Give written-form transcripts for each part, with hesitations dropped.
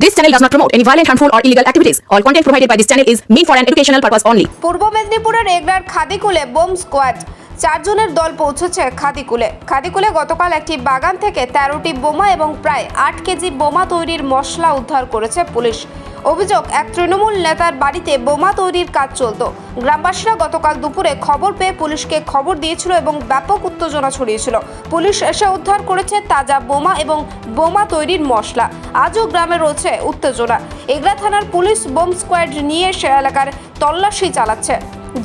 This channel does not promote any violent, harmful, or illegal activities. All content provided by this channel is meant for an educational purpose only. পূর্ব মেদিনীপুরের এগরার খাদিকুলে bomb squad 4 জনের দল পৌঁছেছে খাদিকুলে গতকাল একটি বাগান থেকে 13টি বোমা এবং প্রায় 8 কেজি বোমা তৈরির মশলা উদ্ধার করেছে পুলিশ। অভিযোগ, এক তৃণমূল নেতার বাড়িতে বোমা তৈরির কাজ চলত। গ্রামবাসীরা গতকাল দুপুরে খবর পেয়ে পুলিশকে খবর দিয়েছিল এবং ব্যাপক উত্তেজনা ছড়িয়েছিল। পুলিশ এসে উদ্ধার করেছে তাজা বোমা এবং বোমা তৈরির মশলা। আজও গ্রামে রয়েছে উত্তেজনা। এগরা থানার পুলিশ বোম স্কোয়াড নিয়ে সে এলাকার তল্লাশি চালাচ্ছে।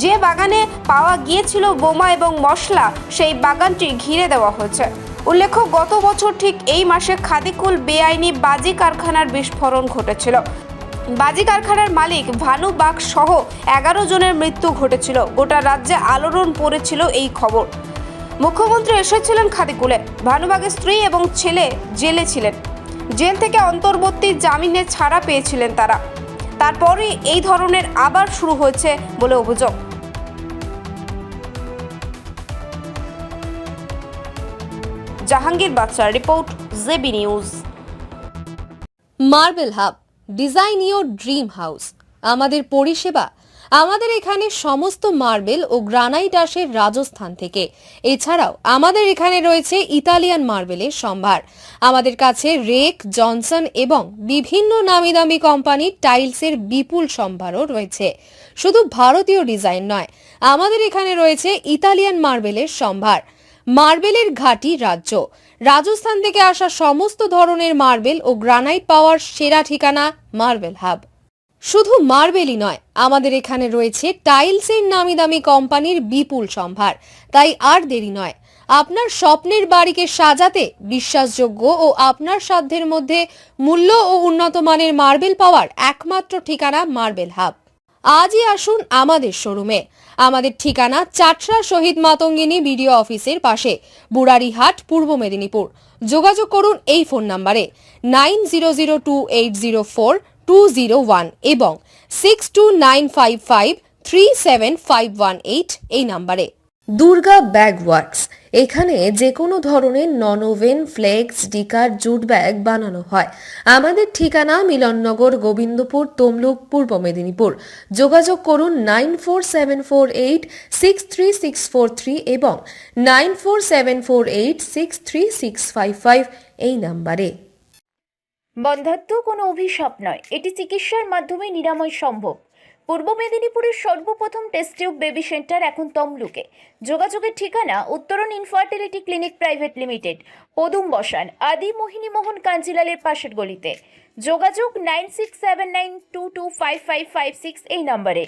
যে বাগানে পাওয়া গিয়েছিল বোমা এবং মশলা, সেই বাগানটি ঘিরে দেওয়া হয়েছে। উল্লেখ্য, গত বছর ঠিক এই মাসে খাদিকুল বেআইনি বাজি কারখানার বিস্ফোরণ ঘটেছিল। বাজি কারখানার মালিক ভানু বাগ সহ 11 জনের মৃত্যু ঘটেছিল। গোটা রাজ্যে আলোড়ন পড়েছিল এই খবর। মুখ্যমন্ত্রী এসেছিলেন খাদিকুলে। ভানুবাগের স্ত্রী এবং ছেলে জেলে ছিলেন। জেল থেকে অন্তর্বর্তী জামিনে ছাড়া পেয়েছিলেন তারা। তারপরে এই ধরনের আবার শুরু হয়েছে বলে অভিযোগ। জাহাঙ্গীর বাচ্চার report, JB news. Marble hub, design your dream house. আমাদের পরিষেবা, আমাদের এখানে সমস্ত মার্বেল ও গ্রানাইট আসে রাজস্থান থেকে। এছাড়াও আমাদের এখানে রয়েছে ইতালিয়ান মার্বেলের সম্ভার। আমাদের কাছে রেক, জনসন এবং বিভিন্ন নামি দামি কোম্পানির টাইলসের বিপুল সম্ভারও রয়েছে। শুধু ভারতীয় ডিজাইন নয়, আমাদের এখানে রয়েছে ইতালিয়ান মার্বেলের সম্ভার। মার্বেলের ঘাঁটি রাজ্য রাজস্থান থেকে আসা সমস্ত ধরনের মার্বেল ও গ্রানাইট পাওয়ার সেরা ঠিকানা মার্বেল হাব। শুধু মার্বেলই নয়, আমাদের এখানে রয়েছে টাইলসের নামি দামি কোম্পানির বিপুল সম্ভার। তাই আর দেরি নয়, আপনার স্বপ্নের বাড়িকে সাজাতে বিশ্বাসযোগ্য ও আপনার সাধ্যের মধ্যে মূল্য ও উন্নত মানের মার্বেল পাওয়ার একমাত্র ঠিকানা মার্বেল হাব। আজই আসুন আমাদের শোরুমে। আমাদের ঠিকানা চাটরা শহীদ মাতঙ্গিনী বিডিও অফিসের পাশে, বুড়ারিহাট, পূর্ব মেদিনীপুর। যোগাযোগ করুন এই ফোন নাম্বারে 9002804201 এবং 6295537518 এই নাম্বারে। দুর্গা ব্যাগ ওয়ার্কস, এখানে যে কোনো ধরনের non woven, flex, sticker, jute bag বানানো হয়। আমাদের ঠিকানা মিলননগর, গোবিন্দপুর, তমলুক, পূর্ব মেদিনীপুর। যোগাযোগ করুন 9474863643 এবং 9474863655 এই নাম্বারে। বন্ধ্যাত্ব কোনো অভিশাপ নয়, এটি চিকিৎসার মাধ্যমে নিরাময় সম্ভব। পূর্ব মেদিনীপুরের সর্বপ্রথম টেস্ট টিউব বেবি সেন্টার এখন তমলুকে। যোগাযোগের ঠিকানা উত্তরণ ইনফার্টিলিটি ক্লিনিক প্রাইভেট লিমিটেড, পদুম বসান, আদি মোহিনী মোহন কাঞ্জিলালের পাশের গলিতে। যোগাযোগ 9679225556 এই নম্বরে।